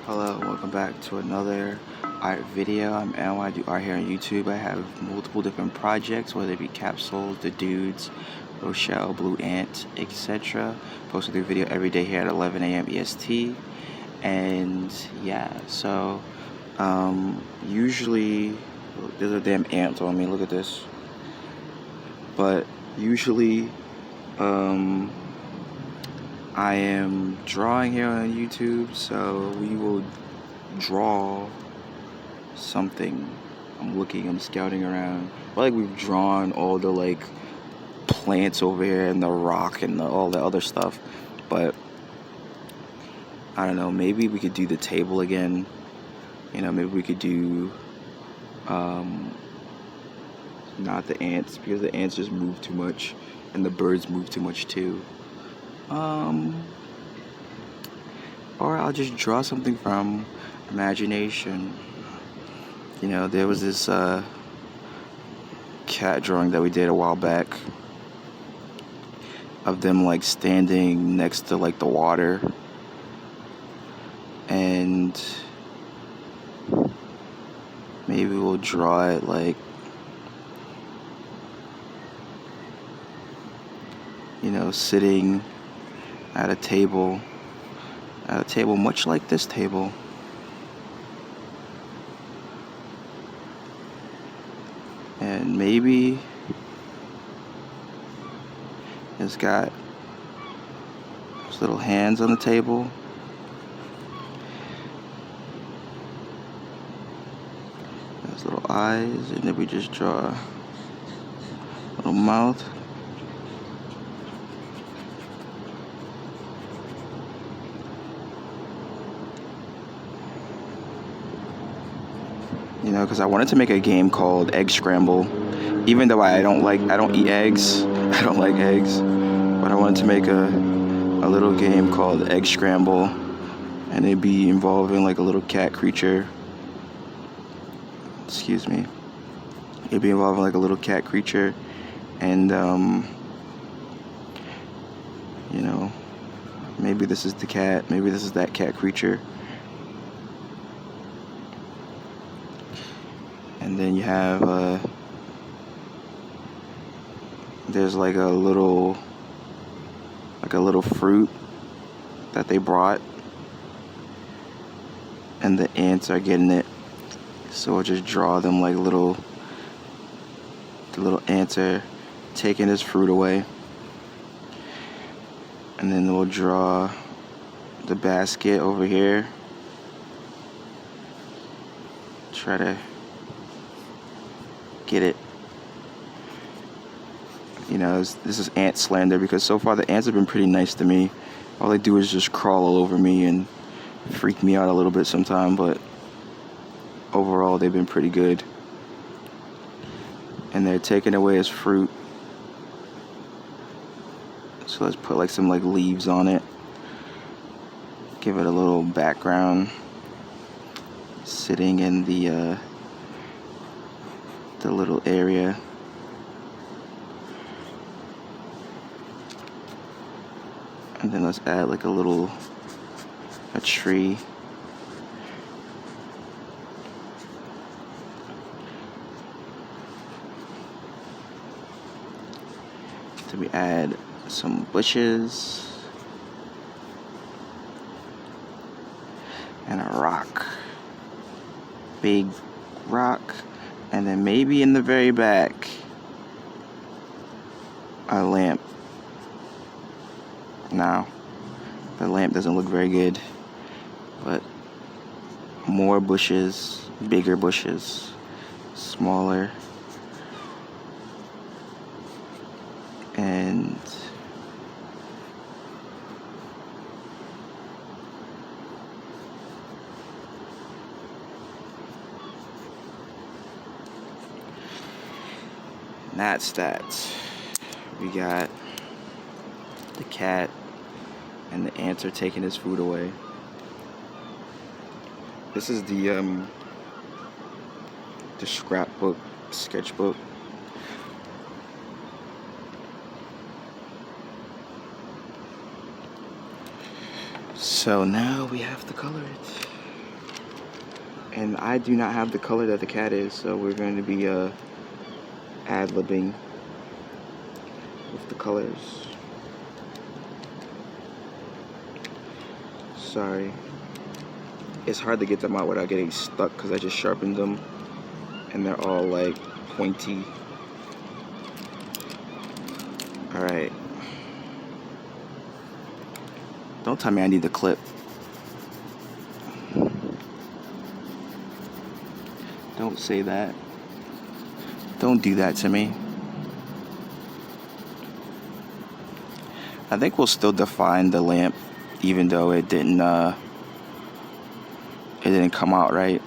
Hello, welcome back to another art video. I'm Al. I do art here on YouTube. I have multiple different projects, whether it be capsules, the dudes, Rochelle, Blue Ant, etc. Post a new video every day here at 11 a.m. EST. And yeah, so usually there's a damn ant on me. Look at this. But usually I am drawing here on YouTube, so we will draw something. I'm scouting around. We've drawn all the plants over here and the rock and all the other stuff, but I don't know, maybe we could do the table again. Maybe we could do not the ants, because the ants just move too much and the birds move too much too. Or I'll just draw something from imagination. There was this cat drawing that we did a while back of them standing next to the water, and maybe we'll draw it sitting at a table much like this table. And maybe it's got those little hands on the table. Those little eyes, and then we just draw a little mouth. Because I wanted to make a game called Egg Scramble, even though I don't eat eggs. I don't like eggs, but I wanted to make a little game called Egg Scramble, and it'd be involving a little cat creature. Excuse me. It'd be involving a little cat creature, and maybe this is the cat, maybe this is that cat creature. And then you have there's a little fruit that they brought, and the ants are getting it. So I'll just draw them the little ants are taking this fruit away. And then we'll draw the basket over here. Try to get it. This is ant slander, because so far the ants have been pretty nice to me. All they do is just crawl all over me and freak me out a little bit sometimes, but overall they've been pretty good. And they're taking away his fruit. So let's put some leaves on it. Give it a little background. Sitting in the little area. And then let's add a tree. Then we add some bushes and a rock. Big rock. And then maybe in the very back, a lamp. Now, the lamp doesn't look very good, but more bushes, bigger bushes, smaller, and that's that. We got the cat, and the ants are taking his food away. This is the scrapbook, sketchbook. So now we have to color it. And I do not have the color that the cat is, so we're going to be ad-libbing with the colors. Sorry. It's hard to get them out without getting stuck because I just sharpened them and they're all like pointy. Alright. Don't tell me I need the clip. Don't say that. Don't do that to me. I think we'll still define the lamp even though it didn't come out right.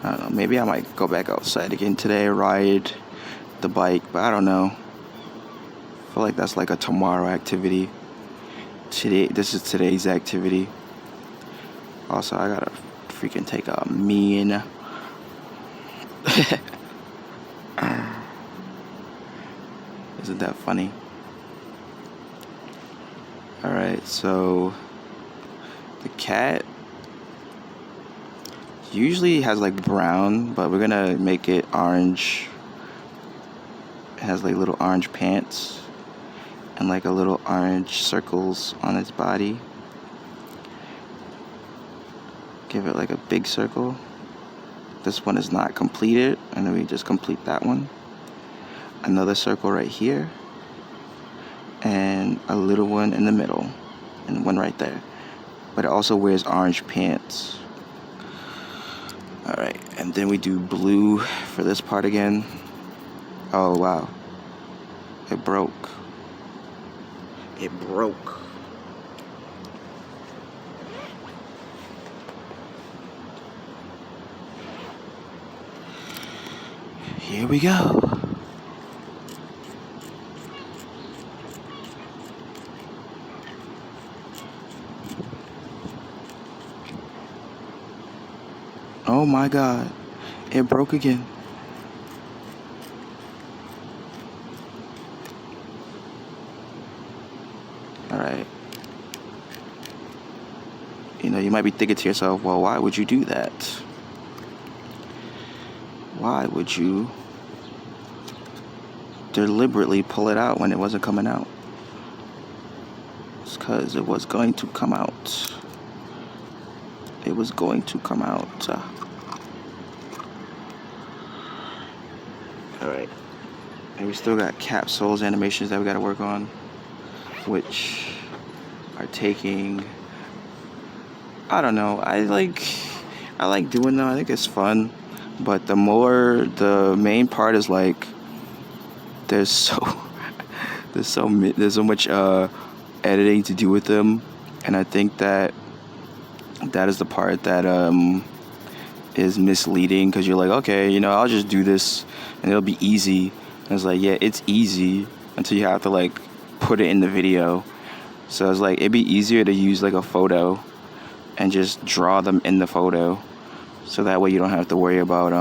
I don't know, maybe I might go back outside again today, ride the bike, but I don't know. I feel like that's like a tomorrow activity. This is today's activity. Also, I gotta freaking take a mean isn't that funny? Alright, so the cat usually has like brown, but we're gonna make it orange. It has like little orange pants and like a little orange circles on its body. Give it like a big circle. This one is not completed, and then we just complete that one. Another circle right here, and a little one in the middle, and one right there. But it also wears orange pants. Alright, and then we do blue for this part again. Oh wow, it broke. It broke. Here we go. Oh my God, it broke again. Alright. You know, you might be thinking to yourself, well, why would you do that? Why would you deliberately pull it out when it wasn't coming out? It's because it was going to come out. It was going to come out. Alright. And we still got capsules animations that we gotta work on, which are taking, I don't know, I like doing them. I think it's fun, but the main part is like there's so much editing to do with them, and I think that is the part that is misleading, because you're like, okay, you know, I'll just do this and it'll be easy. And it's like, yeah, it's easy until you have to like put it in the video. So it's like, it'd be easier to use like a photo and just draw them in the photo, so that way you don't have to worry about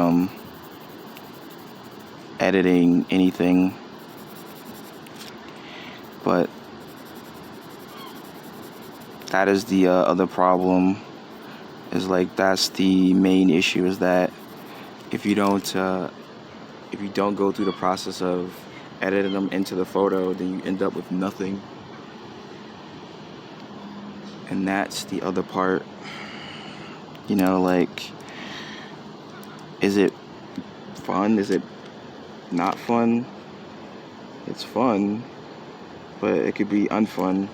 editing anything. But that is the other problem, is like that's the main issue, is that if you don't go through the process of editing them into the photo, then you end up with nothing. And that's the other part. You know, like, is it fun? Is it not fun? It's fun, but it could be unfun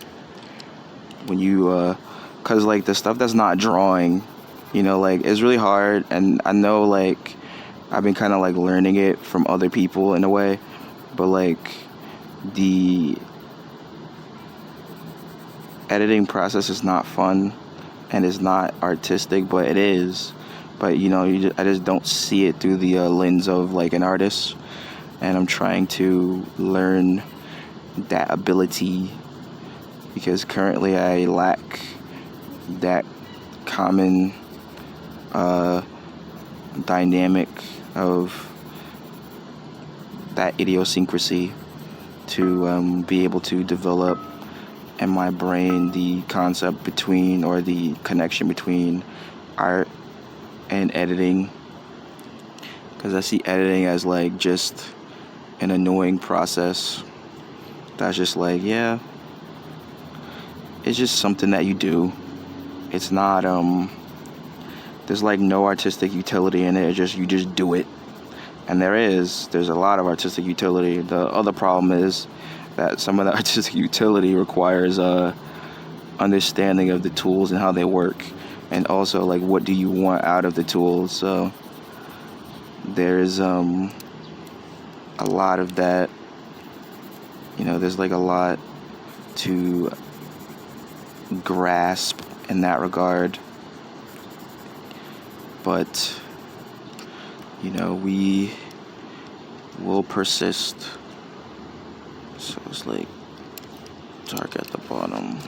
when you cause like the stuff that's not drawing, you know, like it's really hard. And I know, like, I've been kind of like learning it from other people in a way, but like the editing process is not fun and it's not artistic, but it is. But you know, I just don't see it through the lens of like an artist, and I'm trying to learn that ability, because currently I lack that common dynamic of that idiosyncrasy to be able to develop in my brain the concept between, or the connection between art and editing, because I see editing as like just an annoying process that's just like, yeah, it's just something that you do. It's not there's like no artistic utility in it. You just do it. And there's a lot of artistic utility. The other problem is that some of the artistic utility requires understanding of the tools and how they work, and also like what do you want out of the tools. So there's a lot of that. There's like a lot to grasp in that regard, but we will persist. So it's like dark at the bottom,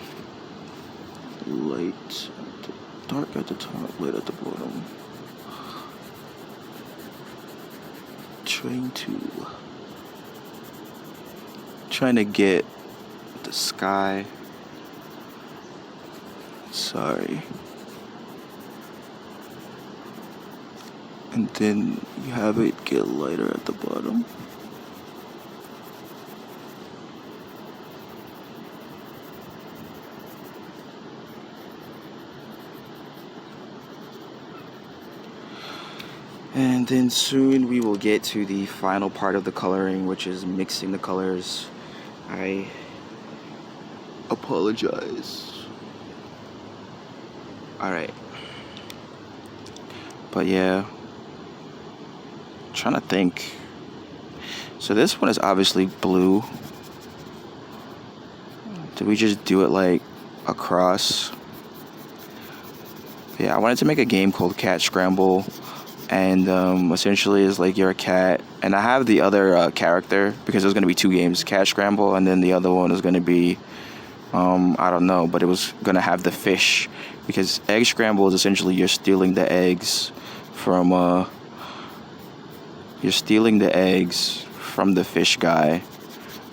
light, dark at the top, light at the bottom. Trying to get the sky. Sorry. And then you have it get lighter at the bottom. And then soon we will get to the final part of the coloring, which is mixing the colors. I apologize. Alright. But yeah. Trying to think. So this one is obviously blue. Did we just do it like across? Yeah, I wanted to make a game called Cat Scramble. And essentially is like you're a cat. And I have the other character, because there's going to be two games, Cat Scramble, and then the other one is going to be, I don't know, but it was going to have the fish. Because Egg Scramble is essentially you're stealing the eggs from the fish guy.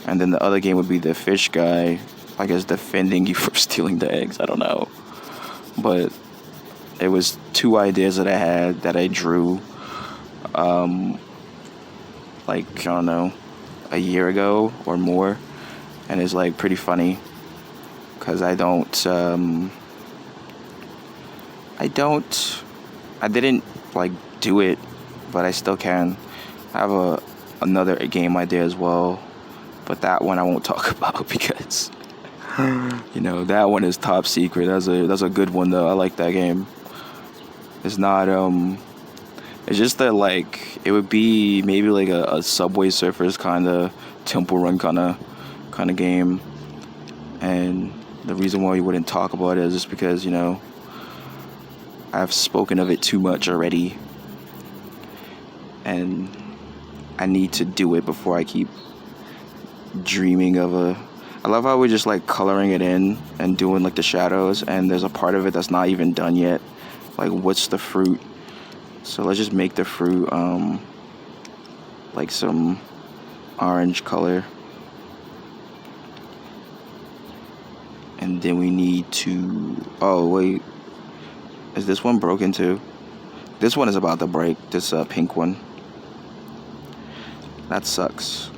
And then the other game would be the fish guy, I guess, defending you from stealing the eggs. I don't know. But it was two ideas that I had that I drew, like, I don't know, a year ago or more. And it's like pretty funny because I didn't like do it, but I still can. I have another game idea as well, but that one I won't talk about because that one is top secret. That's a good one though. I like that game. It's not it's just that like it would be maybe like a Subway Surfers kind of Temple Run kind of game, and the reason why we wouldn't talk about it is just because I've spoken of it too much already, and I need to do it before I keep dreaming of I love how we're just like coloring it in and doing like the shadows, and there's a part of it that's not even done yet. Like, what's the fruit? So let's just make the fruit like some orange color. And then we need to... Oh, wait. Is this one broken too? This one is about to break. This pink one. That sucks.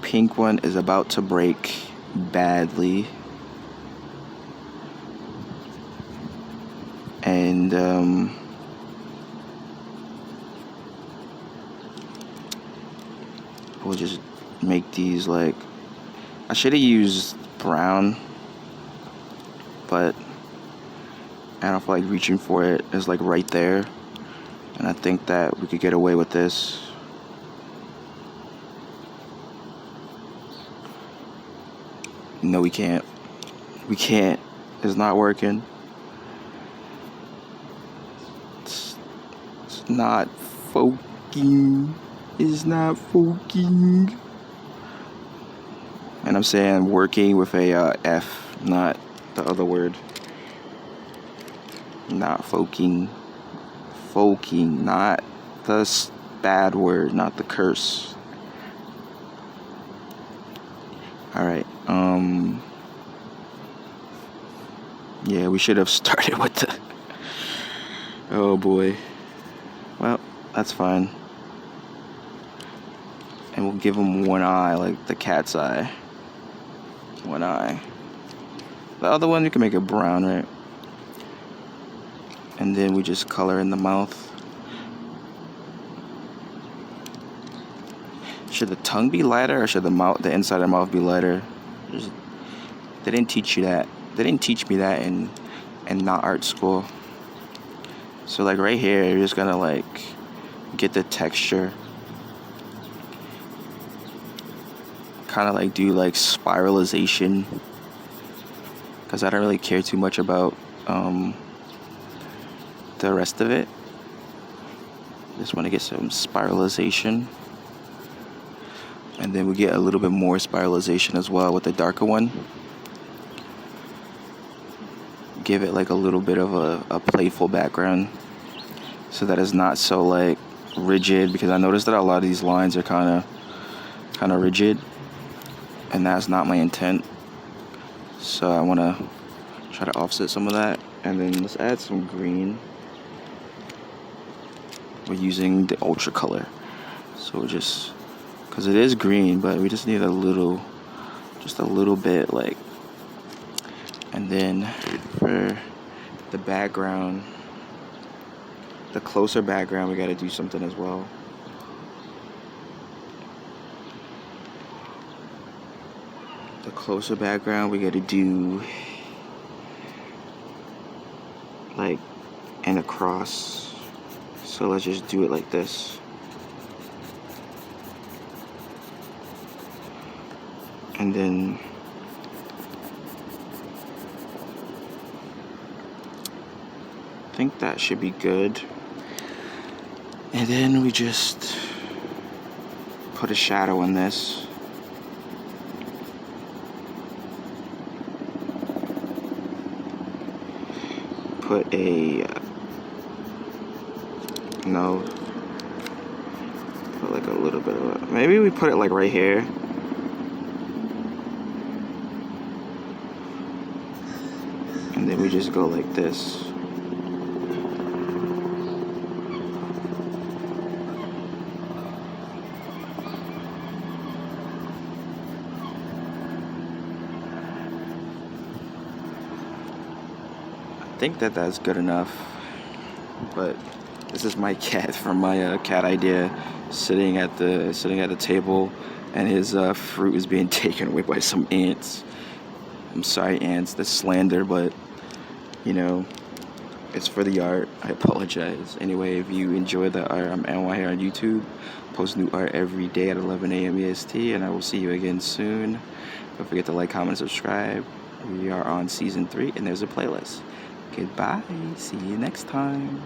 Pink one is about to break badly. And we'll just make these like... I should have used brown, but I don't feel like reaching for it. It's like right there, and I think that we could get away with this. No, we can't. We can't. It's not working. It's not foking. It's not foking. And I'm saying working with a F, not the other word. Not foking. Foking, not the bad word, not the curse. Alright, yeah, we should have started with the... Oh boy. Well, that's fine. And we'll give him one eye, like the cat's eye. One eye. The other one, you can make it brown, right? And then we just color in the mouth. Should the tongue be lighter, or should the inside of the mouth be lighter? They didn't teach you that. They didn't teach me that in not art school. So like right here, you're just gonna like get the texture. Kind of like do like spiralization, because I don't really care too much about the rest of it. Just want to get some spiralization. And then we get a little bit more spiralization as well with the darker one. Give it like a little bit of a playful background, so that it's not so like rigid, because I noticed that a lot of these lines are kind of rigid, and that's not my intent. So I want to try to offset some of that. And then let's add some green. We're using the ultra color, so just because it is green, but we just need just a little bit, like. And then for the background, the closer background, we got to do something as well. The closer background, we got to do like an across. So let's just do it like this. And then I think that should be good. And then we just put a shadow in this. Put a put like a little bit of maybe we put it like right here. And then we just go like this. I think that's good enough. But this is my cat from my cat idea, sitting at the table, and his fruit is being taken away by some ants. I'm sorry, ants, that's slander, but you know, it's for the art. I apologize. Anyway, if you enjoy the art, I'm NY here on YouTube. Post new art every day at 11 a.m. EST, and I will see you again soon. Don't forget to like, comment, and subscribe. We are on season 3, and there's a playlist. Goodbye. See you next time.